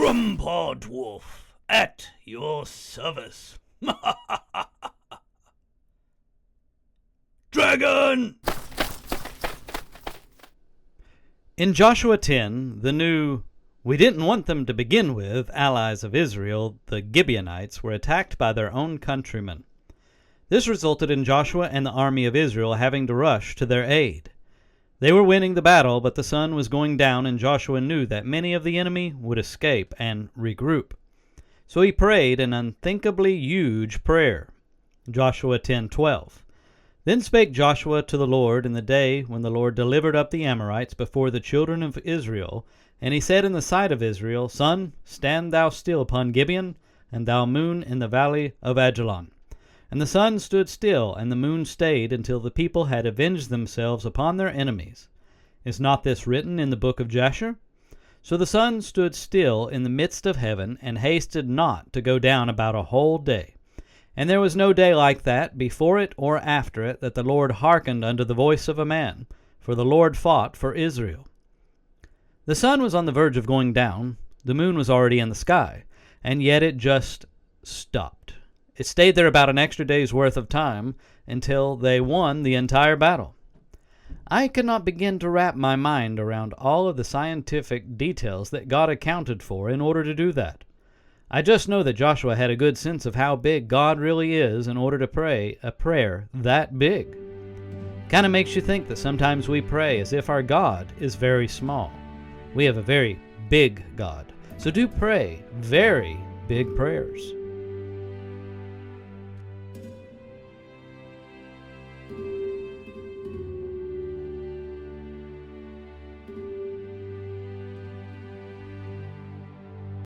GrumpaDwarf at your service. Dragon! In Joshua 10, the new, we didn't want them to begin with, allies of Israel, the Gibeonites, were attacked by their own countrymen. This resulted in Joshua and the army of Israel having to rush to their aid. They were winning the battle, but the sun was going down, and Joshua knew that many of the enemy would escape and regroup. So he prayed an unthinkably huge prayer. Joshua 10:12. Then spake Joshua to the Lord in the day when the Lord delivered up the Amorites before the children of Israel, and he said in the sight of Israel, Sun, stand thou still upon Gibeon, and thou moon in the valley of Ajalon. And the sun stood still, and the moon stayed, until the people had avenged themselves upon their enemies. Is not this written in the book of Jasher? So the sun stood still in the midst of heaven, and hasted not to go down about a whole day. And there was no day like that, before it or after it, that the Lord hearkened unto the voice of a man, for the Lord fought for Israel. The sun was on the verge of going down, the moon was already in the sky, and yet it just stopped. It stayed there about an extra day's worth of time until they won the entire battle. I could not begin to wrap my mind around all of the scientific details that God accounted for in order to do that. I just know that Joshua had a good sense of how big God really is in order to pray a prayer that big. Kind of makes you think that sometimes we pray as if our God is very small. We have a very big God, so do pray very big prayers.